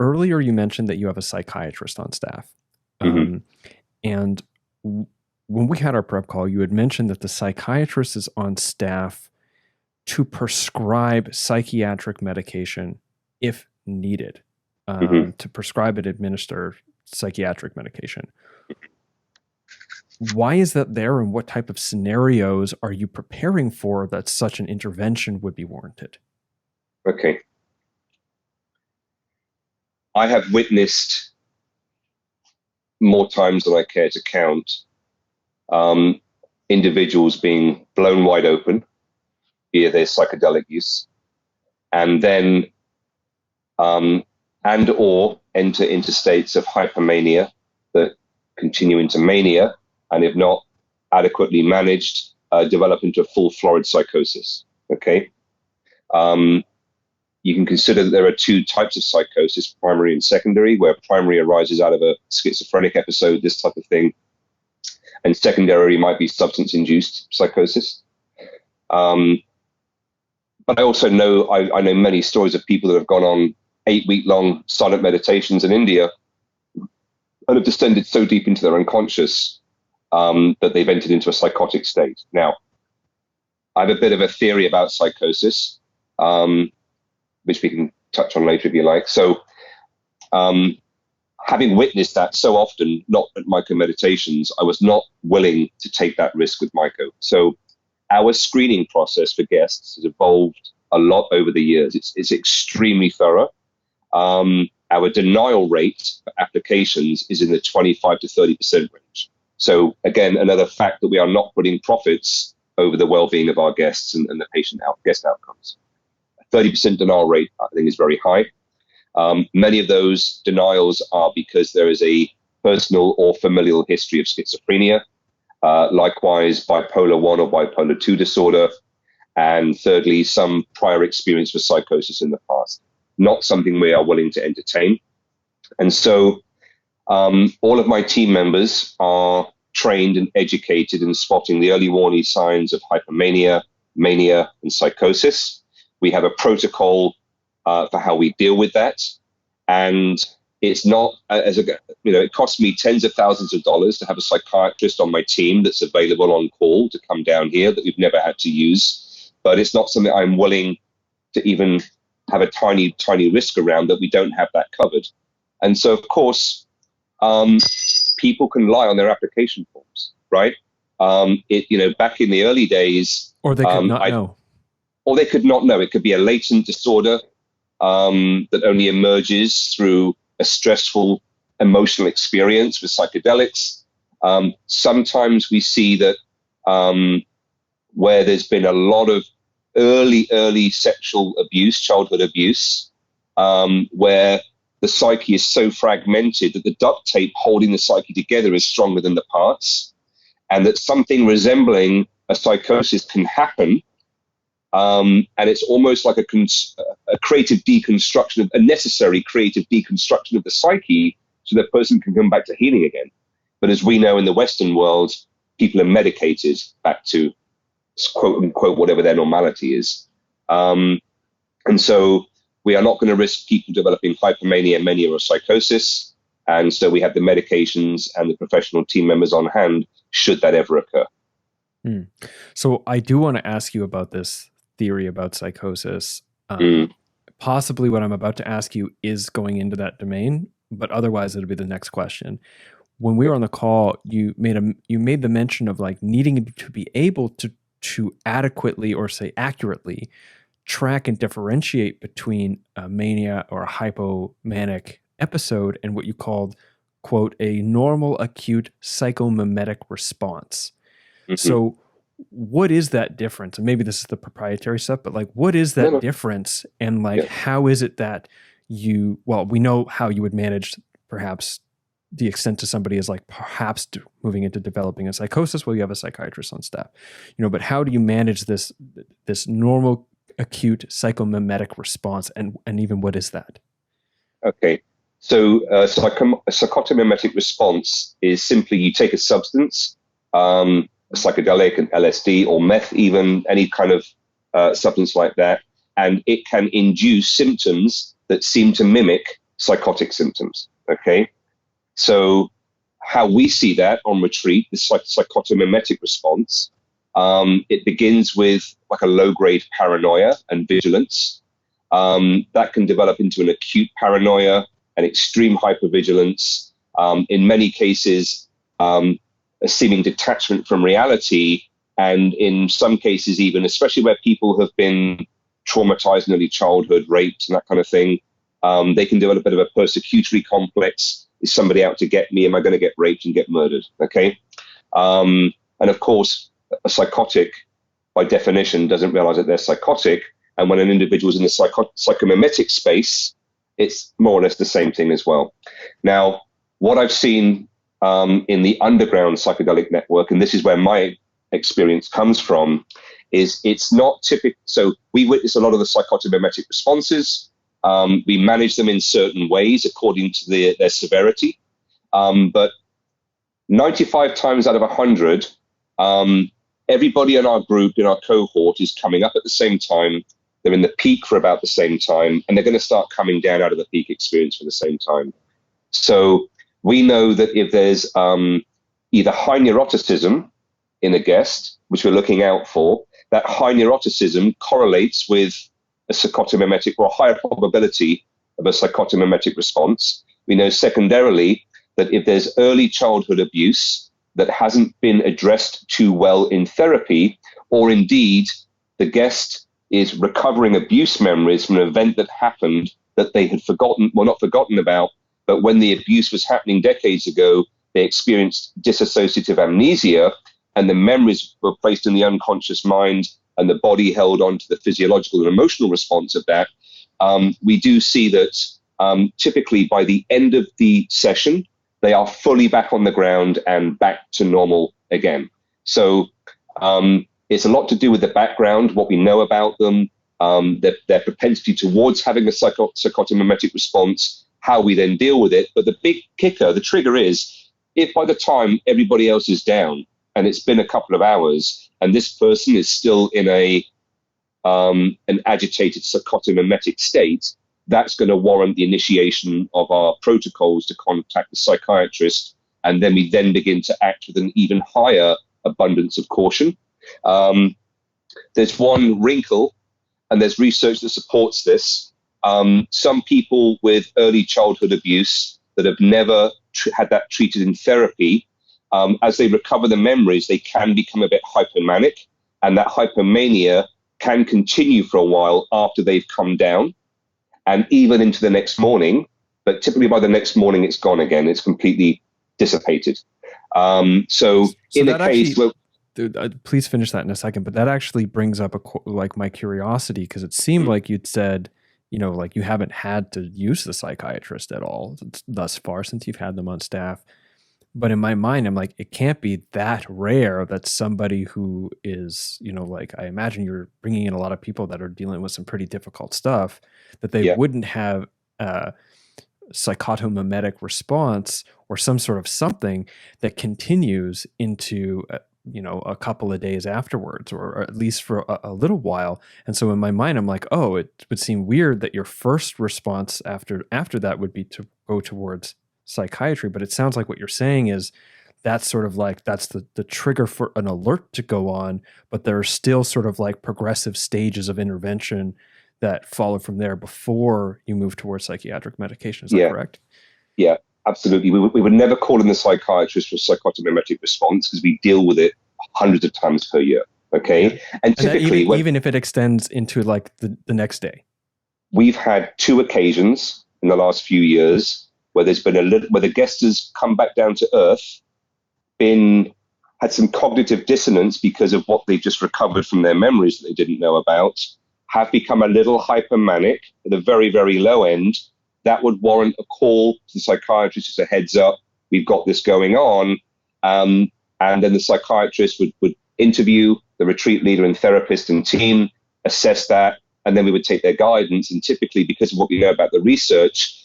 Earlier, you mentioned that you have a psychiatrist on staff. Mm-hmm. And when we had our prep call, you had mentioned that the psychiatrist is on staff to prescribe psychiatric medication if needed, to prescribe and administer psychiatric medication. Why is that there, and what type of scenarios are you preparing for that such an intervention would be warranted? Okay. I have witnessed more times than I care to count individuals being blown wide open via their psychedelic use, and then and or enter into states of hypermania that continue into mania, and if not adequately managed, develop into a full florid psychosis. Okay. You can consider that there are two types of psychosis, primary and secondary, where primary arises out of a schizophrenic episode, this type of thing, and secondary might be substance-induced psychosis. But I also know, I know many stories of people that have gone on 8-week-long silent meditations in India and have descended so deep into their unconscious that they've entered into a psychotic state. Now, I have a bit of a theory about psychosis, which we can touch on later if you like. So having witnessed that so often, not at Myco Meditations, I was not willing to take that risk with Myco. So our screening process for guests has evolved a lot over the years. It's extremely thorough. Our denial rate for applications is in the 25 to 30% range. So again, another fact that we are not putting profits over the well-being of our guests and the guest outcomes. 30% denial rate, I think, is very high. Many of those denials are because there is a personal or familial history of schizophrenia, likewise bipolar 1 or bipolar 2 disorder, and thirdly, some prior experience with psychosis in the past. Not something we are willing to entertain. And so all of my team members are trained and educated in spotting the early warning signs of hypermania, mania, and psychosis. We have a protocol for how we deal with that. And it's not, it costs me tens of thousands of dollars to have a psychiatrist on my team that's available on call to come down here that we've never had to use. But it's not something I'm willing to even have a tiny risk around, that we don't have that covered. And so, of course, people can lie on their application forms, right? Back in the early days, or they could not know. Or they could not know. It could be a latent disorder that only emerges through a stressful emotional experience with psychedelics. Sometimes we see that where there's been a lot of early sexual abuse, childhood abuse, where the psyche is so fragmented that the duct tape holding the psyche together is stronger than the parts, and that something resembling a psychosis can happen. And it's almost like a creative deconstruction, a necessary creative deconstruction of the psyche, so the person can come back to healing again. But as we know in the Western world, people are medicated back to quote unquote whatever their normality is. And so we are not going to risk people developing hypermania, mania, or psychosis. And so we have the medications and the professional team members on hand should that ever occur. So I do want to ask you about this theory about psychosis. Possibly what I'm about to ask you is going into that domain, but otherwise it'll be the next question. When we were on the call, you made the mention of like needing to be able to adequately, or say accurately, track and differentiate between a mania or a hypomanic episode and what you called, quote, a normal acute psychomimetic response. So what is that difference? And maybe this is the proprietary stuff, but like, what is that difference? And like, how is it that we know how you would manage perhaps the extent to somebody is like perhaps moving into developing a psychosis. Well, you have a psychiatrist on staff, but how do you manage this normal acute psychomimetic response? And even what is that? Okay. So psychotomimetic response is simply you take a substance, a psychedelic, an LSD or meth, even any kind of substance like that, and it can induce symptoms that seem to mimic psychotic symptoms. Okay, so how we see that on retreat, the psychotomimetic response, it begins with like a low-grade paranoia and vigilance. That can develop into an acute paranoia and extreme hypervigilance. In many cases, a seeming detachment from reality, and in some cases even, especially where people have been traumatized in early childhood, raped and that kind of thing, they can develop a bit of a persecutory complex. Is somebody out to get me? Am I going to get raped and get murdered? Okay. And of course, a psychotic, by definition, doesn't realize that they're psychotic. And when an individual is in the psychomimetic space, it's more or less the same thing as well. Now, what I've seen in the underground psychedelic network, and this is where my experience comes from, is it's not typical. So we witness a lot of the psychotomimetic responses. We manage them in certain ways according to their severity. But 95 times out of 100, everybody in our group, in our cohort, is coming up at the same time. They're in the peak for about the same time, and they're going to start coming down out of the peak experience for the same time. So we know that if there's either high neuroticism in a guest, which we're looking out for, that high neuroticism correlates with a psychotomimetic or a higher probability of a psychotomimetic response. We know secondarily that if there's early childhood abuse that hasn't been addressed too well in therapy, or indeed the guest is recovering abuse memories from an event that happened that they had forgotten, well, not forgotten about, but when the abuse was happening decades ago, they experienced dissociative amnesia, and the memories were placed in the unconscious mind, and the body held on to the physiological and emotional response of that. We do see that typically by the end of the session, they are fully back on the ground and back to normal again. So it's a lot to do with the background, what we know about them, their propensity towards having a psychotomimetic response, how we then deal with it. But the big kicker, the trigger is, if by the time everybody else is down and it's been a couple of hours and this person is still in an agitated psychotomimetic state, that's going to warrant the initiation of our protocols to contact the psychiatrist. And then we then begin to act with an even higher abundance of caution. There's one wrinkle, and there's research that supports this. Some people with early childhood abuse that have never had that treated in therapy, as they recover the memories, they can become a bit hypomanic, and that hypomania can continue for a while after they've come down and even into the next morning. But typically by the next morning, it's gone again. It's completely dissipated. So in a case where... Please finish that in a second, but that actually brings up like my curiosity, because it seemed like you'd said, like you haven't had to use the psychiatrist at all thus far since you've had them on staff. But in my mind, I'm like, it can't be that rare that somebody who is, like I imagine you're bringing in a lot of people that are dealing with some pretty difficult stuff, that they wouldn't have a psychotomimetic response or some sort of something that continues into a couple of days afterwards, or at least for a little while. And so in my mind, I'm like, oh, it would seem weird that your first response after that would be to go towards psychiatry. But it sounds like what you're saying is that's sort of like, that's the trigger for an alert to go on, but there are still sort of like progressive stages of intervention that follow from there before you move towards psychiatric medication. Is that correct? Yeah. Absolutely. We would never call in the psychiatrist for a psychotomimetic response because we deal with it hundreds of times per year. Okay. And typically, even if it extends into like the next day. We've had 2 occasions in the last few years where there's been where the guest has come back down to earth, had some cognitive dissonance because of what they've just recovered from their memories that they didn't know about, have become a little hypomanic at the very, very low end. That would warrant a call to the psychiatrist as a heads up, we've got this going on. And then the psychiatrist would interview the retreat leader and therapist and team, assess that, and then we would take their guidance. And typically, because of what we know about the research,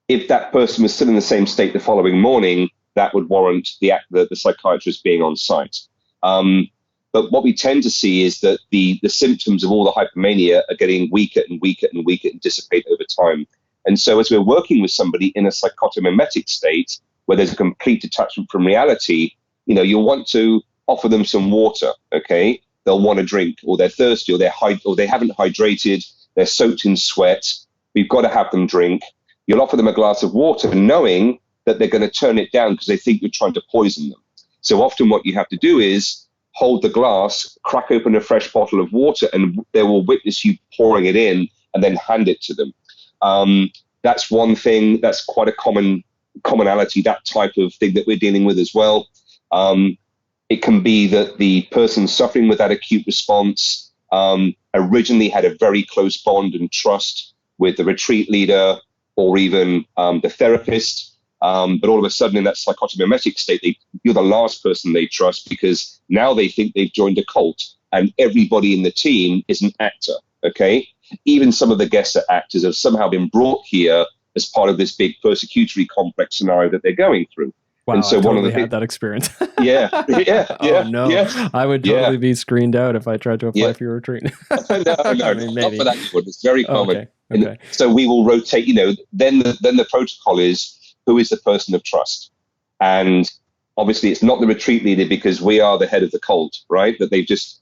if that person was still in the same state the following morning, that would warrant the psychiatrist being on site. But what we tend to see is that the symptoms of all the hypomania are getting weaker and weaker and weaker and dissipate over time. And so as we're working with somebody in a psychotomimetic state where there's a complete detachment from reality, you'll want to offer them some water, okay? They'll want to drink, or they're thirsty, or they haven't hydrated, they're soaked in sweat. We've got to have them drink. You'll offer them a glass of water knowing that they're going to turn it down because they think you're trying to poison them. So often what you have to do is hold the glass, crack open a fresh bottle of water, and they will witness you pouring it in and then hand it to them. That's one thing. That's quite a commonality, that type of thing that we're dealing with as well. It can be that the person suffering with that acute response originally had a very close bond and trust with the retreat leader or even the therapist. But all of a sudden in that psychotomimetic state, you're the last person they trust because now they think they've joined a cult and everybody in the team is an actor, okay? Even some of the guest actors have somehow been brought here as part of this big persecutory complex scenario that they're going through. Wow, and so I totally had that experience. Yeah. Oh, no. Yeah. I would totally be screened out if I tried to apply for your retreat. No, I mean, not for that one. It's very common. Okay. So we will rotate, then the protocol is, who is the person of trust? And obviously it's not the retreat leader because we are the head of the cult, right? That they've just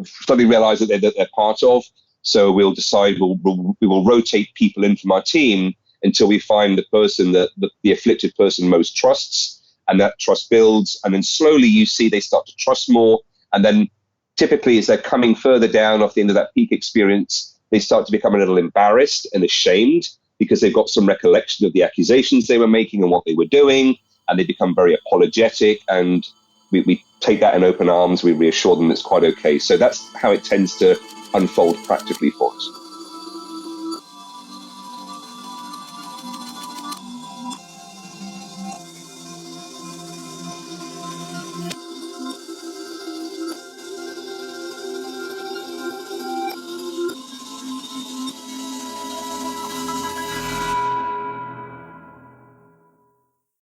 suddenly realized that they're part of. So we'll decide, we will rotate people in from our team until we find the person that the afflicted person most trusts, and that trust builds. And then slowly you see they start to trust more. And then typically as they're coming further down off the end of that peak experience, they start to become a little embarrassed and ashamed because they've got some recollection of the accusations they were making and what they were doing, and they become very apologetic, and we take that in open arms. We reassure them it's quite okay. So that's how it tends to unfold practically for us.